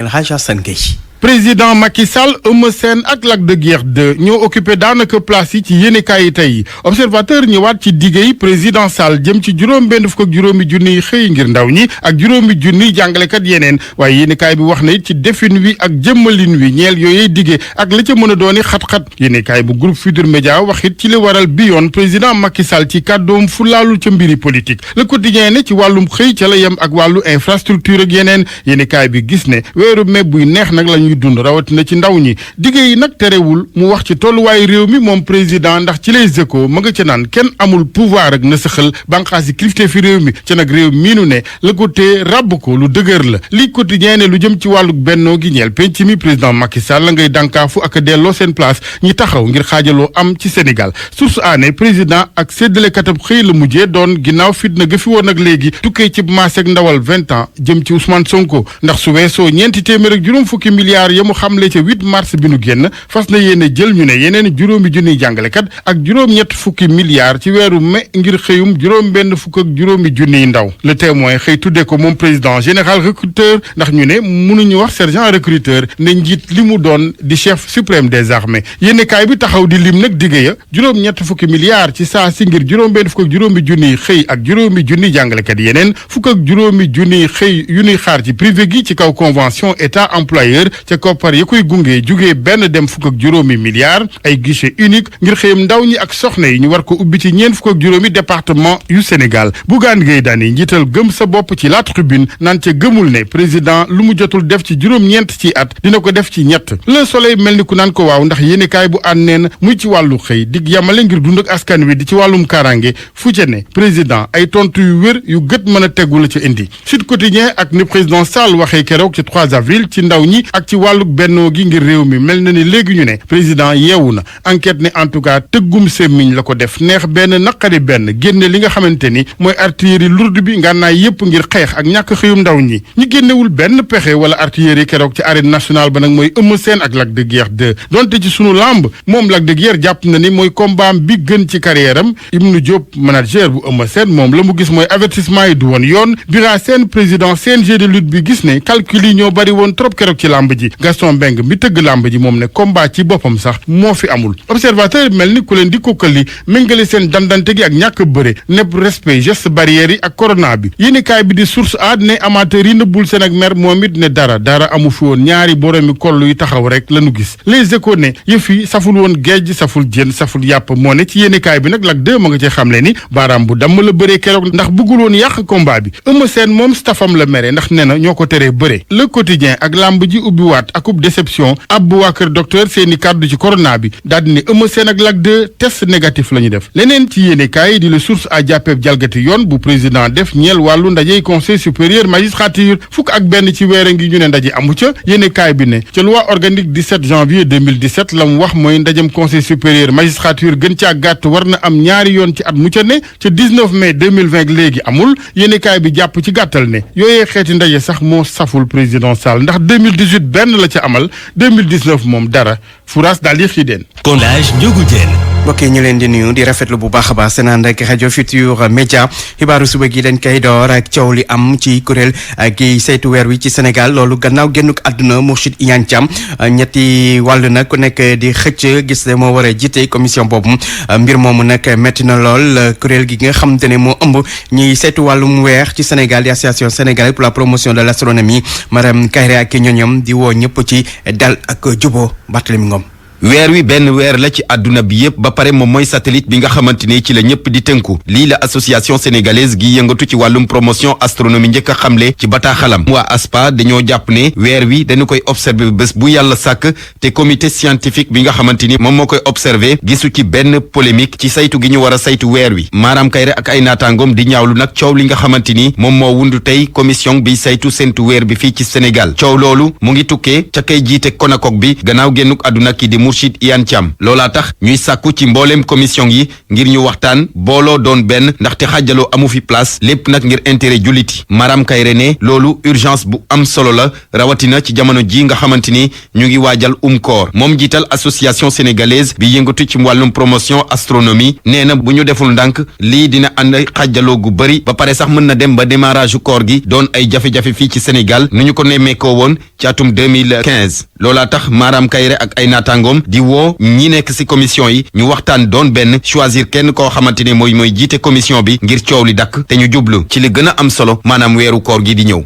El Hadj Assane Gueye. président Macky Sall Eumeu Sène ak Lac de Guiers 2 ñoo occupé daanaka place yi ci yéenekaay yi tey observateur ñëwaat ci diggéey président Sall jëm ci juróom-benn fukk ak juróomi junniy xëy ngir ndaw ñi ak juróomi junniy jàngalekat yeneen waaye yéenekaay bi wax na it ci defin wi ak jëmmalin wi ñeel yooyee diggee ak la ca mën a dooni xat-xat yéenekaay bu groupe Futurs Médias wax it ci li waral bi yoon président Macky Sall ci kàddoom fu laalul ca mbiri politique Le Quotidien ne ci wàllum xëy ca la yem ak wàllu infrastructure ak yeneen yéenekaay bi gis ne weeru mai buy neex nag lañuy dund rawatina ci ndaw ñi diggé yi nag terewul mu wax ci tolluwaayu réew mi moom président ndax ci Les Échos ma nga ca naan kenn amul pouvoir ak na saxal banqaas yi kilifte fi réew mi ca nag réew miinu ne la ko tee ràbb ko lu dëgër la li Quotidien ne lu jëm ci wàllu bennoo gi ñeel penc mi président Macky Sall la ngay dànkaafu ak delloo seen place ñi taxaw ngir xaajaloo am ci Sénégal source aané président ak séddalekatab xëy la mujjee doon ginnaaw fitna ga fi woon ak léegi tukkee ci maaseeg ndawal 20 ans jëm ci Ousmane Sonko ndax su weesoo ñeenti téeméer ak juróom fukki milliards mu xamle ca 8 mars bi nu génn fas na yéene jël ñu ne yeneen juróomi junniy jàngalekat ak juróom-ñett fukki milliards ci weeru mai ngir xëyum juróom-benn fukk ak juróomi junniy ndaw Le Témoin xëy tuddee ko moom président général recruteur ndax ñu ne mënuñu wax sergent recruteur ne njiit li mu doon di chef suprême des armées yéenekaay bi taxaw di lim nag digge ya juróom-ñett fukki milliards ci saa si ngir juróom-benn fukk ak juróomi junniy xëy ak juróomi junniy jàngalekat yeneen fukk ak juróomi junniy xëy yu ñuy xaar ci privé gi ci kaw convention état employeur ca koppar ya koy gunge jugee benn dem fukk ak juróomi milliards ay guichet unique ngir xëyam ndaw ñi ak soxna yi ñu war ko ubbi ci ñeent fukk ak juróomi département yu Sénégal Bougane Gueye Dany njiital gëm sa bopp ci La Tribune naan ca gëmul ne président lu mu jotul def ci juróom-ñeent ci at dina ko def ci ñett Le Soleil mel ni ku naan ko waaw ndax yéenekaay bu àndeen muy ci wàllu xëy dig yamale ngir dund ak askan wi di ci wàllum kaaraange fu ca ne président ay tontu yu wér yu gët mën a tegu la ca indi Sud Quotidien ak ni président Sall waxee keroog ci 3 avril ci ndaw ñi ak ci wàllu bennoo gi ngir réew mi mel na ni léegi ñu ne président yeewu na enquête ne en tout cas tëggum semmiñ la ko def neex benn naqari benn génne li nga xamante ni mooy artillerie lourde bi ngànnaay yépp ngir xeex ak ñàkk xëyum ndaw ñi ñi génnewul benn pexe wala artillerie keroog ci arène nationale ba nag mooy Eumeu Sène ak Lac de Guiers 2 donte ci sunu lamb moom Lac de Guiers jàpp na ni mooy combat bi gën ci carrière am Ibnu Diop manager bu Eumeu Sène moom la mu gis mooy avertissement yi du woon yoon Bira Sène président CNG de lutte bi gis ne calcul yi ñoo bari woon trop keroog ci lamb ji Gaston Mbengue mi tëgg lamb ji moom ne combat ci boppam sax moo fi amul observateur mel ni ku leen di kokkali méngale seen dandante gi ak ñàkk bëre nepp respect geste barrières yi ak corona bi yéenekaay bi di source a ne amateur yi nëbbul seen ak mer moom it ne dara amu fi woon ñaari boroomi koll yu taxaw rek lañu gis Les Échos ne yëf yi saful woon géej saful jën saful yàpp moo ne ci yéenekaay bi nag Lac 2 ma nga ci xamle ni baaraam bu damm la bëree keroog ndax bëggul woon yàq combat bi Eumeu Sène moom staffam la mere ndax nee na ñoo ko teree bëre Le Quotidien ak lamb ji ubbiwaat akub déception ab waa kër docteur seeni kàddu ci corona bi daal di ne Eumeu Sène ak Lac 2 test négatif la ñu def leneen ci yéenekaay di la source a jàppeeb jalgati yoon bu président def ñeel wàllu ndajey conseil supérieur magistrature fukk ak benn ci weer ngi ñu ne ndaje amu ca yéenekaay bi ne ca loi organique 17 janvier 2017 la mu wax mooy ndajem conseil supérieur magistrature gën caa gàtt war na am ñaari yoon ci at mu ca ne ca 19 mai 2020 léegi amul yéenekaay bi jàpp ci gàttal ne yooyee xeeti ndaje sax moo saful président Sall ndax 2018 benn la ca amal 2019 moom dara furaas daal di xiideen Collage Ndiogou Diène mbokk yi ñu leen di nuyu di rafetlu bu baax a baax seen ànd ak rajo Futurs Médias xibaaru suba gi dañ koy door ak coow li am ci kuréel gi saytu weer wi ci Sénégal loolu gannaaw génnuk àdduna Mourchid Iyane Thiam ñetti wàll nag ku nekk di xëcc gis ne moo war a jiite commission boobu mbir moomu nag métti na lool kuréel gi nga xamante ne moo ëmb ñuy saytu wàllum weer ci Sénégal di association sénégalaise pour la promotion de l'astronomie madame Kairé ak ñoñom di woo ñëpp ci dal ak jubo Barthélémy Ngom. weer wi benn weer la ci àdduna bi yépp ba pare moom mooy satellite bi nga xamante ne ci la ñëpp di tënku lii la association sénégalaise gi yëngatu ci wàllum promotion astronomie njëkk a xamle ci bataaxalam waa ASPA dañoo jàpp ne weer wi dañu koy observer bés bu yàlla sàkk te comité scientifique bi nga xamante ni moom moo koy observer gisu ci benn polémique ci saytu gi ñu war a saytu weer wi Maram Kayre ak ay naataangoom di ñaawlu nag coow li nga xamante ni moom moo wundu tey commission bi saytu sentu weer bi fii ci Sénégal coow loolu mu ngi tukkee ca kay jiite Konakok bi gannaaw génnuk àdduna ki di Mourchid Iyane Thiam loolaa tax ñuy sàkku ci mbooleem commission yi ngir ñu waxtaan booloo doon benn ndaxte xaajaloo amu fi place lépp nag ngir intérêt julliti Maram Kayre ne loolu urgence bu am solo la rawatina ci jamono ji nga xamante ni ñu ngi waajal koor moom jiital association sénégalaise bi yëngatu ci wàllum promotion astronomie nee na bu ñu deful ndànk lii dina ànd xaajaloo gu bëri ba pare sax mën na dem ba démarrage koor gi doon ay jafe-jafe fii ci Sénégal nu ñu ko nemmeekoo woon ci atum 2015 loolaa tax Maram Kayre ak ay naataangoom di woo ñi nekk ci commission yi ñu waxtaan doon benn choisir kenn koo xamante ne mooy jiite commission bi ngir coow li dakk te ñu jublu ci li gën a am solo maanaam weeru koor gi di ñëw.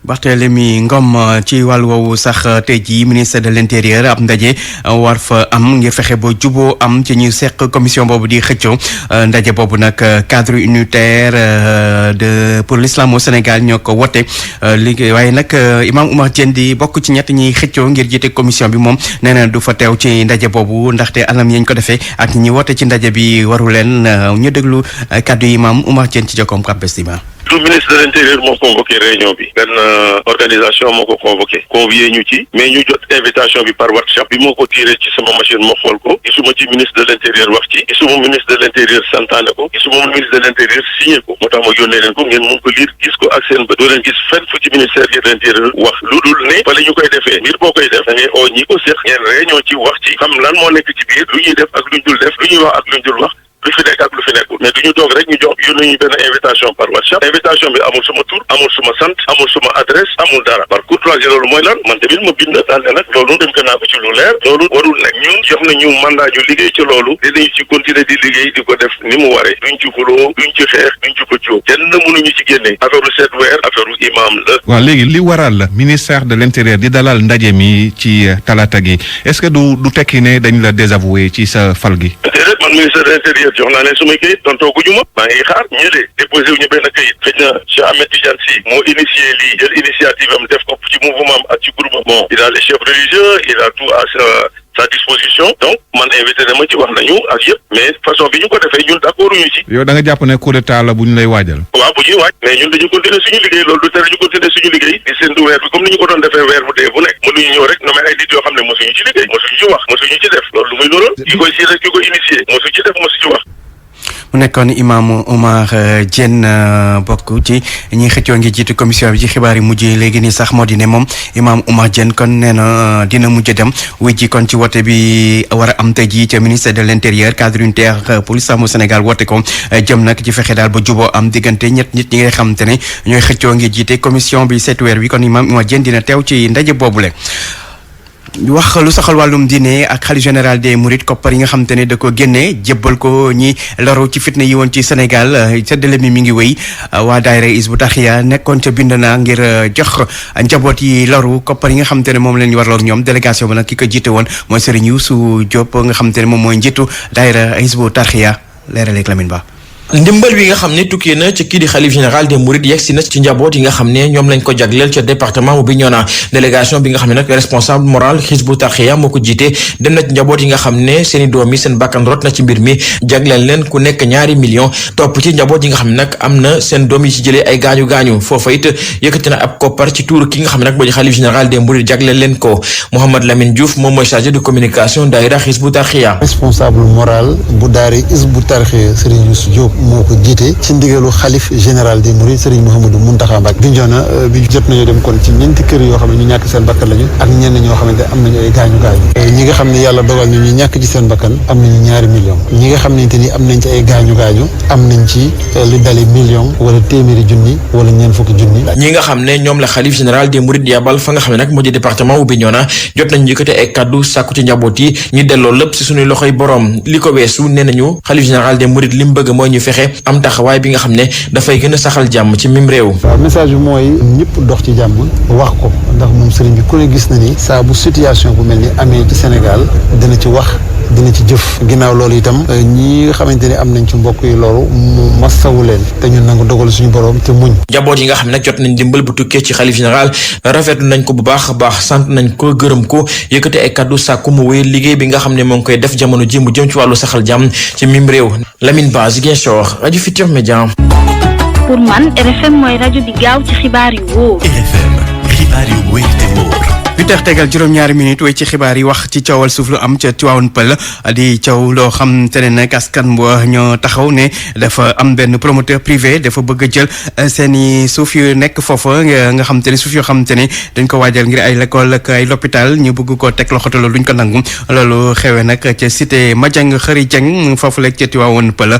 Barthélémy Ngom ci wàllu woowu sax tey jii ministre de l'intérieur ab ndaje war fa am ngir fexe ba juboo am ci ñu seq commission boobu di xëccoo ndaje boobu nag cadre unitaire pour l'islam au Sénégal ñoo ko wote liggéey waaye nag Imam Oumar Diène di bokk ci ñett ñiy xëccoo ngir jiite commission bi moom nee na du fa teew ci ndaje boobu ndaxte anam yañ ko defee ak ñi wote ci ndaje bi waru leen ñu déglu kàddu yi Imam Oumar Diène ci jokkoom Kapestima. du ministre de l'intérieur moo convoqué réunion bi benn organisation moo ko convoqué convié ñu ci mais ñu jot invitation bi par WhatsApp bi moo ko tiré ci sama machine ma xool ko gisuma ci ministre de l'intérieur wax ci gisuma ministre de l'intérieur santaane ko gisuma ministre de l'intérieur signé ko moo tax ma yónnee leen ko ngeen mun ko lire gis ko ak seen bët doo leen gis fenn fu ci ministère de l'intérieur wax lu dul ne fa la ñu koy defee mbir boo koy def da ngay oo ñi ko séq ngeen réunion ci wax ci xam lan moo nekk ci biir lu ñuy def ak luñ dul def lu ñuy wax ak luñ dul wax lu fi nekk ak lu fi nekkul mais du ñu toog rek ñu jox yónnee ñu benn invitation par WhatsApp invitation bi amul suma tur amul suma sant amul suma adresse amul dara par courtoisie loolu mooy lan man tamit ma bind daal ne nag loolu dem ko naa ko ci lu leer loolu warul nag ñun jox na ñu mandat ñu liggéey ci loolu dinañ ci continuer di liggéey di ko def ni mu waree duñ ci xuloo duñ ci xeex duñ ci pëccoo kenn mënuñu ci génne affaire seet weer affaire imam la. waaw léegi li waral ministère de l'intérieur di dalal ndaje mi ci talaata gi est-ce que du tekki ne dañ la désavoué ci sa fal gi. man ministère de l'intérieur jox naa leen sumay kayit tontoo guñu ma maa ngi xaar ñële déposé wuñu benn kayit xëy na Cheikh Ahmed Tidiane Sy moo initié lii jël initiative am def ko ci mouvement ak ci groupe bon il a les chefs religieux il a tout à sa disposition donc man invité na ma ci wax nañu ak yëpp mais façon bi ñu ko defee ñun d'accord ñu ci. yow da nga jàpp ne coup d'état la bu ñu lay waajal. waaw bu ñuy waaj mais ñun dañu continuer suñu liggéey loolu du tere ñu continuer suñu liggéey di séntu weer bi comme ni ñu ko doon defee weer bu dee bu nekk mënuñu ñëw rek nommer ay nit yoo xam ne mosuñu ci liggéey mosuñu ci wax mosuñu ci def loolu lu muy loolu ki koy si rek ki ko initié mosu ci def mosu ci wax. mu nekkoon Imam Oumar Diène bokk ci ñi xëccoo ngi jiitu commission bi ci xibaar yi mujj léegi nii sax moo di ne moom Imam Oumar Diène kon nee na dina mujj dem wuy ji kon ci wote bi war a am tey jii ca ministère de l'intérieur cadre unitaire pour l'islam au Sénégal wote ko jëm nag ci fexe daal ba juboo am diggante ñett nit ñi nga xamante ne ñooy xëccoo ngi jiite commission bi seetu weer wi kon Imam Oumar Diène dina teew ci ndaje boobule. wax lu soxal wàllum diine ak xalifa général des Mourides koppar yi nga xamante ne da ko génnee jébbal ko ñi loru ci fitna yi woon ci Sénégal seddale mi ngi wéy waa daayira Hizbut Tarqiyyah nekkoon ca bind naa ngir jox njaboot yi loru koppar yi nga xamante ne moom leen war loru ñoom délégation bi nag ki ko jiite woon mooy Serigne Youssou Diop nga xamante ne moom mooy njiitu daayira Hizbut Tarqiyyah leeraleeg Lamine Ba. ndimbal bi nga xam ne tukkee na ci kii di xalif général des mourides yegsi na ci njaboot yi nga xam ne ñoom lañ ko jagleel ca département bu Bignona délégation bi nga xam ne nag responsable moral Hizbut Tarqiyyah moo ko jiite dem na ci njaboot yi nga xam ne seen i doom yi seen bakkan rot na ci mbir mi jagleel leen ku nekk 2 millions topp ci njaboot yi nga xam ne nag am na seen doom yi ci jëlee ay gaañu-gaañu foofa it yëkkati na ab koppar ci tuuru ki nga xam ne nag moo di xalif général des mourides jagleel leen ko Mouhamed Lamine Diouf moom mooy chargé de communication daayira Hizbut Tarqiyyah responsable moral bu daayira Hizbut Tarqiyyah Serigne Youssou Diop moo ko jiite ci ndigalu xalif général des mourides Serigne Mouhamadou Mountakha Mbacké Bignona bi jot nañu dem kon ci 4 kër yoo xam ne ñu ñàkk seen bakkan lañu ak ñenn ñoo xamante am nañu ay gaañu-gaañu ñi nga xam ne yàlla dogal na ñu ñàkk ci seen bakkan am nañu 2 millions ñi nga xam ne te ni am nañ ci ay gaañu-gaañu am nañ ci lu dale million wala téeméeri junni wala ñeen fukki junni ñi nga xam ne ñoom la xalif général des mourides yabal fa nga xam ne nag moo di département bu Bignona jot nañu yëkkate ay kaddu sàkku ci njaboot yi ñu delloo lépp ci suñuy loxoy boroom li ko weesu nee nañu xalif général des mourides li mu bëgg mooy ñu fexe am taxawaay bi nga xam ne dafay gën a saxal jàmm ci mim réew. waaw message bi mooy ñëpp dox ci jàmm wax ko ndax moom sëriñ bi ku ne gis na ni saa bu situation bu mel ni amee ci Sénégal dina ci wax dina ci jëf ginnaaw loolu itam ñi nga xamante ni am nañ ci mbokk yi loolu mu masawu leen te ñun nangu dogal suñu borom te muñ. njaboot yi nga xam ne nag jot nañ dimbal bu tukkee ci xalif général rafetlu nañ ko bu baax a baax sant nañ ko gërëm ko yëkkate ay kaddu sàkku mu wéy liggéey bi nga xam ne moo ngi koy def jamono ji mu jëm ci wàllu saxal jàmm ci mim réew Lamine Ba Ziguinchor rajo Futurs Médias. pour man RFM mooy rajo bi gaaw ci xibaar yu wóor. RFM xibaar yu wóor te wóor. 18h tegal juróom-ñaari minute way ci xibaar yi wax ci coowal suuf lu am ca Tivaouane Peulh di coow loo xam te ne nag askan bo ñoo taxaw ne dafa am benn promoteur privé dafa bëgg a jël seen i suuf yu nekk foofa nga xam te ne suuf yoo xam te ne dañ ko waajal ngir ay l'école ak ay l'hôpital ñu bëgg koo teg loxo te loolu duñ ko nangu loolu xewee nag ca cité Madiang Khary Dieng foofu la ca Tivaouane Peulh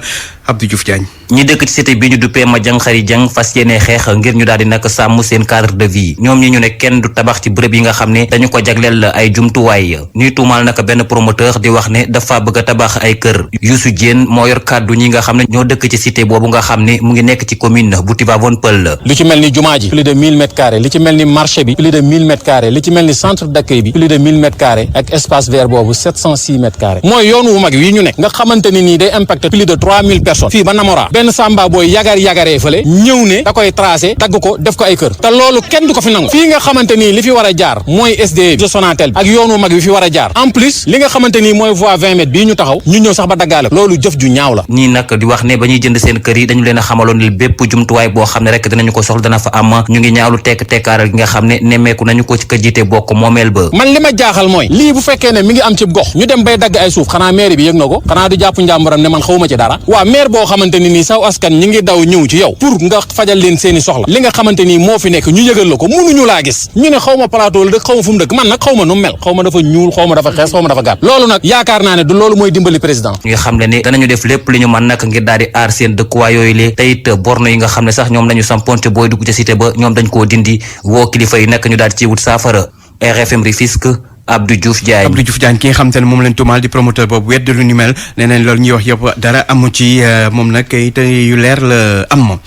Abdou Diouf Diagne. ñi dëkk ci cité bi ñu duppee Madiang Khary Dieng fas yéene xeex ngir ñu daal di nag sàmm seen cadre de vie ñoom ñi ñu ne kenn du tabax ci bërëb yi nga xam ne dañu ko jagleel ay jumtuwaay ñuy tuumaal nag benn promoteur di wax ne dafa bëgg a tabax ay kër Youssou Diène moo yor kàddu ñi nga xam ne ñoo dëkk ci cité boobu nga xam ne mu ngi nekk ci commune bu Tivaouane Peulh. li ci mel ni jumaa ji plus de 1000 mètres carrés li ci mel ni marché bi plus de 1000 mètres carrés li ci mel ni centre d'accueil bi plus de 1000 mètres carrés ak espace vert boobu 706 mètres carrés mooy yoon wu mag wi ñu nekk nga xamante ni nii day impacté plus de 3000 personnes fii ba Namora benn Samba booy yagaree fële ñëw ne da koy tracé dagg ko def ko ay kër te loolu kenn du ko fi nangu fii nga xamante nii li fi war a jaar mooy SDE bi Sonatel ak yoonu mag bi fi war a jaar en plus li nga xamante nii mooy voie 20 mètres bii ñu taxaw ñu ñëw sax ba daggaale loolu jëf ju ñaaw la. ñii nag di wax ne ba ñuy jënd seen kër yi dañu leen a xamaloon ne bépp jumtuwaay boo xam ne rek dinañu ko soxla dana fa am ñu ngi ñaawlu tekkaaral gi nga xam ne nemmeeku nañu ko ci ka jiite bokk moomeel ba. man li ma jaaxal mooy lii bu fekkee ne mi ngi am ci gox ñu dem bay dagg ay suuf xanaa maire bi yëg na ko xanaa du jàpp njàmburam ne man xawuma ci dara waa maire boo xamante ni nii saw askan ñi ngi daw ñëw ci yow pour nga fajal leen seeni soxla li nga xamante ni moo fi nekk ñu yëgal la ko mënuñu laa gis ñu ne xaw ma plateau la dëkk xaw ma fu mu dëkk man nag xaw ma nu mel xaw ma dafa ñuul xaw ma dafa xees xaw ma dafa gàtt loolu nag yaakaar naa ne du loolu mooy dimbali président ñu xam le ne danañu def lépp li ñu mën nag ngir daal di aar seen dëkkuwaay yooyu lee te it borno yi nga xam ne sax ñoom lañu samponte booy dugg ca cité ba ñoom dañ koo dindi woo kilifa yi nag ñu daal di ci wut saafara RFM Rufisque Abdou Diouf Diagne ki nga xam te ne moom lañ tuumaal di promoteur boobu wedd lu ni mel nee nañ loolu ñuy wax yëpp dara amu ci moom nag it yu leer la am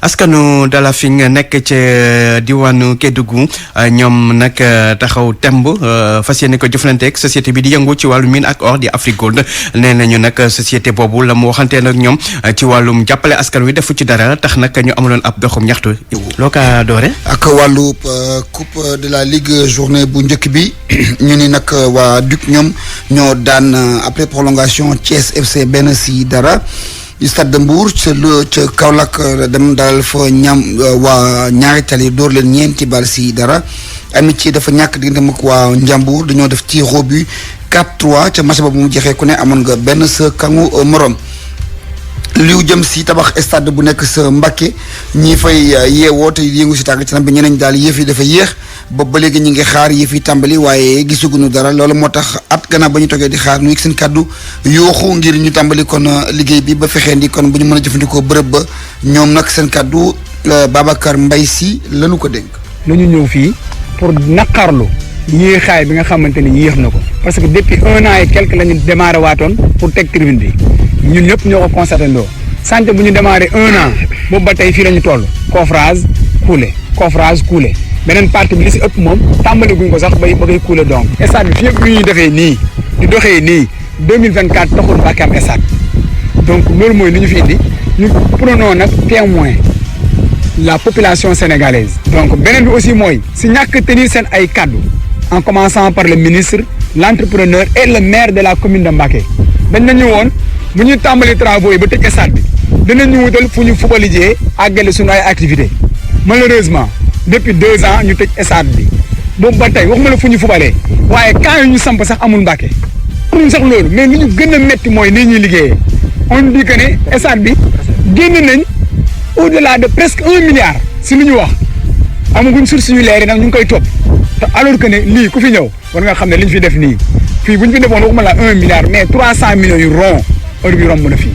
askanu Dalafing nekk ca diwaanu Kédougou ñoom nag taxaw temb fas yéene ko jëflanteeg société bi di yëngu ci wàllu mine ak or di Afrique Gold nee nañu nag société boobu la mu waxantee nag ñoom ci wàllum jàppale askan wi defu ci dara tax nag ñu amuloon ab doxum ñaxtu loo ka doore ak wàllu coupe de la ligue journée bu njëkk bi ñu ni nag waa Duc ñoom ñoo daan après prolongation Thiès FC benn si dara stade de Mbour ca Kaolack dem dalal fa waa ñaari tali dóor leen ñeenti bal si dara Amitié dafa ñàkk diggante mag waa Njàmbur dañoo def tir au but 4-3 ca match boobu mu jeexee ku ne amoon nga benn sa kangu morom liw jëm si tabax stade bu nekk sa Mbacké ñi fay yeewoo te yëngu si tàggat yaram bi ñeneen daal yëf yi dafa yéex boobu ba léegi ñu ngi xaar yëf yi tàmbali waaye gisaguñu dara loolu moo tax at gannaaw ba ñu toogee di xaar nu yëg seen kàddu yooxu ngir ñu tàmbali kon liggéey bi ba fexee ndi kon bu ñu mën a jëfandikoo bërëb ba ñoom nag seen kàddu Babacar Mbaye si lañu ko dénk. lu ñu ñëw fii pour naqarlu yéexaay bi nga xamante ni yéex na ko parce que depuis 1 an et quelque la ñu démarré waatoon pour teg tribune bi ñun ñëpp ñoo ko constaté ndoo santé bu ñu démarré 1 an boobu ba tey fii la ñu toll coffrage coulé beneen partie bi li si ëpp moom tàmbali guñ ko sax ba koy coulé donc stade bi fii yëpp ñuy defee nii di doxee nii 2024 taxul Mbacké am stade donc loolu mooy li ñu fi indi ñu prenons nag témoin la population sénégalaise donc beneen bi aussi mooy si ñàkk tenir seen ay kaddu en commençant par le ministre l'entrepreneur et le maire de la commune de Mbacké dañ nañu woon bu ñuy tàmbali travaux yi ba tëj stade bi dinañu wutal fu ñu fubalijee àggale suñu ay activité malheureusement depuis 2 ans ñu tëj stade bi boobu ba tey waxuma la fu ñu fubalee waaye quand ñu samp sax amul Mbacké amul sax loolu mais li ñu gën a metti mooy nii ñuy liggéeyee on dit que ne stade bi génn nañ au-delà de presque 1 milliard si lu ñu wax amaguñ source yu leer yi nag ñu ngi koy topp te alors que ne lii ku fi ñëw war nga xam ne li ñu fi def nii fii bu ñu fi defoon waxuma la 1 milliard mais 300 millions yu rond heure bi romb na fii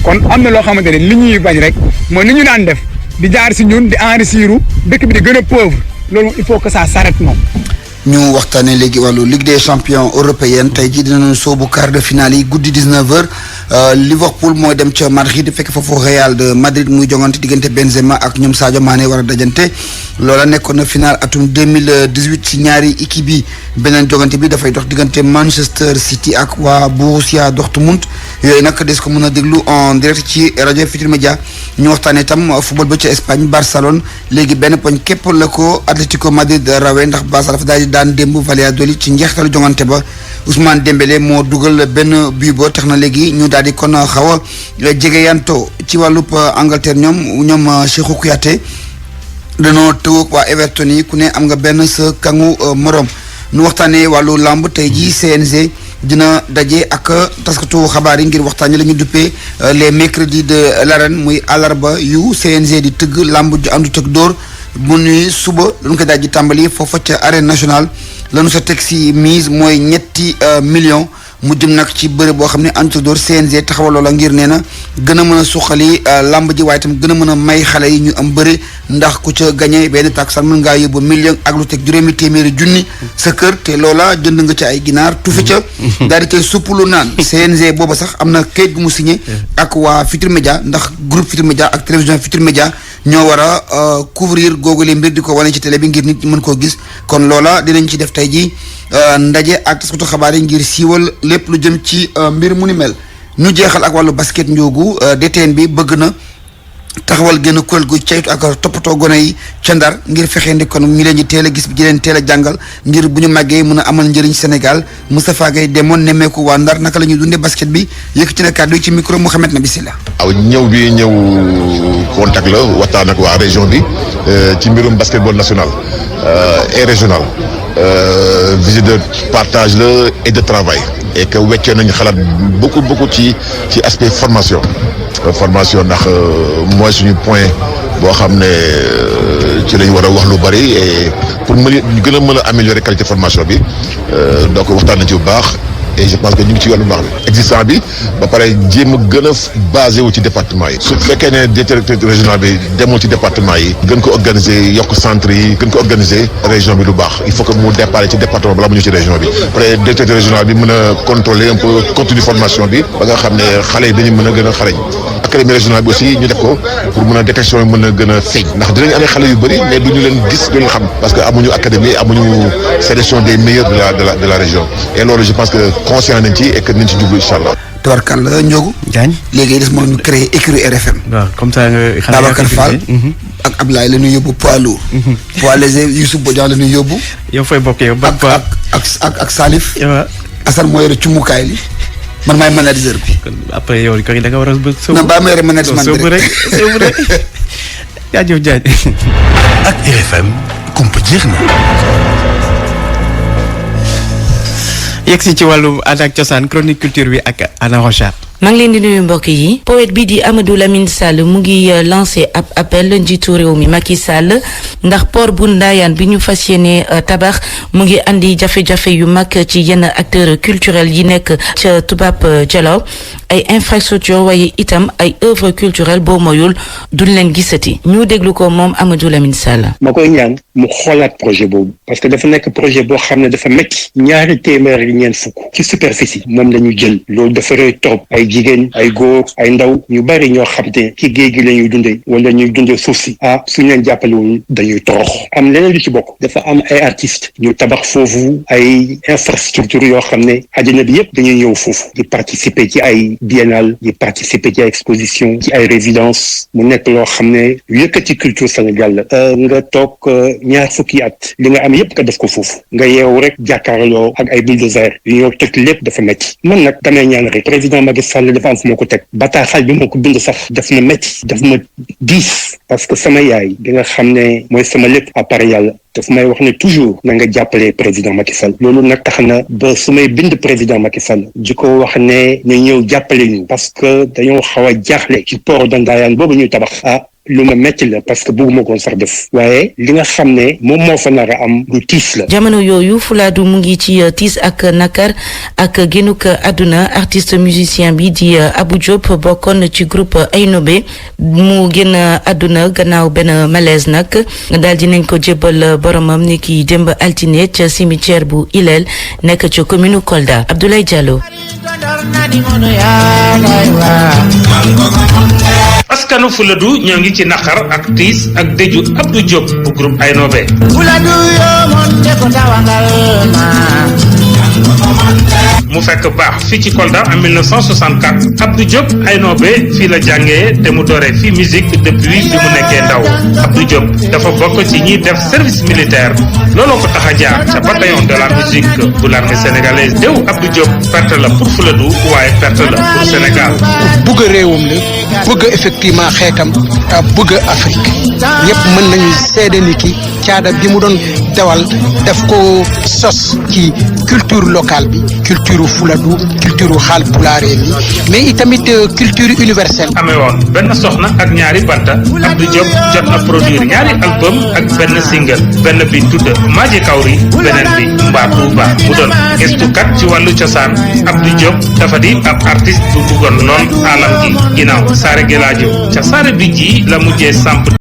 kon am na loo xamante ne li ñuy bañ rek mooy li ñu daan def di jaar si ñun di enrichir dëkk bi di gën a pauvre loolu il faut que ça s'arrête moom. ñu waxtaanee léegi wàllu Ligue des champions européenne tey jii dinañu soobu quart de finale yi guddi 19h Liverpool mooy dem ca Madrid fekk foofu Real de Madrid muy jongante diggante Benzema ak ñoom Sadio Mané war a dajante loola nekkoon na final atum 2018 ci ñaari équipe yi beneen jongante bi dafay dox diggante Manchester City ak waa Borussia Dortmund yooyu nag des ko mën a déglu en direct ci rajo Futurs Médias ñu waxtaanee itam football ba ca Espagne Barcelone léegi benn poñ képp la ko Atlético Madrid rawee ndax Barça dafa daal di daan démb Valladolid ci njeextalu jongante ba Ousmane Dembélé moo dugal benn but ba tax na léegi ñu daal di kon xaw a jegeyanto ci wàllub Angleterre ñoom Cheikhou Kouyaté danoo tëw ak waa Everton yi ku ne am nga benn sa kangu morom nu waxtaanee wàllu làmb tey jii CNG dina daje ak taskatu xabaar yi ngir waxtaanee la ñu duppee les mercredis de l'arène muy àllarba yu CNG di tëgg làmb ju àndut ak dóor bu nuy suba dañu koy daal di tàmbali foofa ca arène nationale lanu sa teg si mise mooy ñetti millions mu jëm nag ci bëre boo xam ne àndut ak dóor CNG taxawal loola ngir nee na gën a mën a suqali làmb ji waaye tam gën a mën a may xale yi ñu am bëre ndax ku ca gagné benn takkusaan mën ngaa yóbbu million ak lu teg juróomi téeméeri junni sa kër te loola jënd nga ca ay ginaar tufi ca daal di cay suppalu naan CNG booba sax am na kayit gu mu signé ak waa Futurs Médias ndax groupe Futurs Médias ak télévision Futurs Médias ñoo war a couvrir googule mbir di ko wane ci télé bi ngir nit ñi mën koo gis kon loola dinañ ci def tey ji ndaje ak taskatu xabaar yi ngir siiwal lépp lu jëm ci mbir mu ni mel ñu jeexal ak wàllu basket njoogu DTN bi bëgg na taxawal génn kuréel gu caytu ak toppatoo gone yi ca Ndar ngir fexee ndi kon ñu leen di teel a gis di leen teel a jàngal ngir bu ñu màggee mën a amal njëriñ Sénégal Moustapha Gueye demoon nemmeeku waa Ndar naka la ñuy dundee basket bi yëkkati na kàddu yi ci micro Mouhamed Nabi Silla. waaw ñëw bi ñëw contact la waxtaan ak waa région bi ci mbirum basketball national et régional visite de partage la et de travail et que weccee nañu xalaat beaucoup ci aspect formation ndax mooy suñu point boo xam ne ci lañ war a wax lu bari et pour mën ñu gën a mën a améliorer qualité formation bi donc waxtaan nañ ci bu baax et je pense que ñu ngi ci yoon bu baax bi existant bi ba pare jéem a gën a basé wu ci département yi su fekkee ne directeur régional bi demul ci département yi gën ko organiser yokk centre yi gën ko organiser région bi lu baax il faut que mu départ ci département balaa mu ñëw ci région bi après directeur régional bi mën a contrôler un peu contenu formation bi ba nga xam ne xale yi dañu mën a gën a xarañ académie régionale bi aussi ñu def ko pour mën a détection yi mën a gën a feeñ ndax dinañ amee xale yu bëri mais duñu leen gis duñu xam parce que amuñu académie amuñu sélection des meilleurs de la région et loolu je pense que conscient nañ ci et que nañ ci jublu incha allah. Tabarkalla Ndiogu. Diagne léegi des moom ñu créé écurie RFM. waaw comme ça nga xam Babacar Fall. ak Ablaye la ñuy yóbbu poids lourd. poids léger Youssouf Bodian la ñuy yóbbu. yow fooy bokk yow ban poids ak Salif. waaw Assane moo yore cumukaay li man maay manager bi. kon après yow ko da nga war a bëgg sóobu. non ba ma yore management bi rek sóobu rek jaajëf Diagne. ak RFM kumpa jeex na. yegg si ci wàllu aada ak cosaan chronique culture bi ak Anna Rocha. maa ngi leen di nuyu mbokk yi poète bi di Amadou Lamine Sall mu ngi lancé ab appel njiitu réew mi Macky Sall ndax port bu Ndayane bi ñu fas yéene tabax mu ngi andi jafe-jafe yu mag ci yenn acteurs culturels yi nekk ca tubaab Jalaw ay infrastructure waaye itam ay œuvre culturelle boo moyul duñ leen gisati ñu déglu ko moom Amadou Lamine Sall. ma koy ñaan mu xoolaat projet boobu parce que dafa nekk projet boo xam ne dafa métti ñaari téeméer yi ñeent fukk ci superficie moom la ñu jël loolu dafa rëy trop ay jigéen ay góor ay ndaw ñu bari ñoo xam te ci géej gi la ñuy dundee wala ñuy dundee suuf si suñ leen jàppalewul dañuy torox am leneen lu ci bokk dafa am ay artistes ñu tabax foofu ay infrastructure yoo xam ne àddina bi yëpp dañuy ñëw foofu di participer ci ay biennale di participer ci ay exposition ci ay résidence mu nekk loo xam ne yëkkati culture Sénégal la nga toog ñaar fukki at li nga am yëpp nga def ko foofu nga yeewu rek jàkkaarloo ak ay bulldozer yu ñoo teg lépp dafa métti man nag damay ñaan rek président Macky Sall dafa am fu ma ko teg bataaxal bi ma ko bind sax daf ma métti daf ma diis parce que sama yaay bi nga xam ne mooy sama lépp à part yàlla daf may wax ne toujours na nga jàppale président Macky Sall loolu nag tax na ba su may bind président Macky Sall di ko wax ne ñu ñëw jàppale ñu parce que dañoo xaw a jaaxle ci port de Ndayane boobu ñuy tabax lu ma metti la parce que bëgguma koon sax def waaye li nga xam ne moom moo fa nar a am lu tiis la. jamono yooyu Fulaadu mu ngi ci tiis ak nakar ak génnuk àdduna artiste musicien bi di Abou Diop bokkoon ci groupe Aynobe mu génn àdduna gannaaw benn malaise nag daal di nañ ko jébbal boromam ni ki démb altine ca cimetière bu Ilel nekk ca commune Kolda Abdoulaye Diallo. askanu Fuladu ñoo ngi ci naqar ak tiis ak dëju Abdou Diop bu groupe Aynobe. mu fekk baax fii ci Kolda en 1964 Abdou Diop Aynobe fii la jàngee te mu dooree fii musique depuis bi mu nekkee ndaw Abdou Diop dafa bokk ci ñiy def service militaire looloo ko tax a jaar ca bataillon de la musique bu l'armée sénégalaise déw Abdou Diop perte la pour Fuladu waaye perte la pour Sénégal. bëgg réewam la bëgg effectivement xeetam bëgg Afrique ñëpp mën nañu seede ni ki caada bi mu doon dawal daf ko sos ci culture locale bi culture fuladu culture Haalpulaar bi mais itamit culture universelle. amee woon benn soxna ak ñaari banta Abdou Diop jot na produire ñaari album ak benn single benn bi tudd Maaje Kawri beneen bi Mbaatu Ba mu doon gëstukat ci wàllu cosaan Abdou Diop dafa di ab artiste bu bëggoon lool alam gi ginnaaw Saare Gelaajo ca Saare bi ji la mujjee samp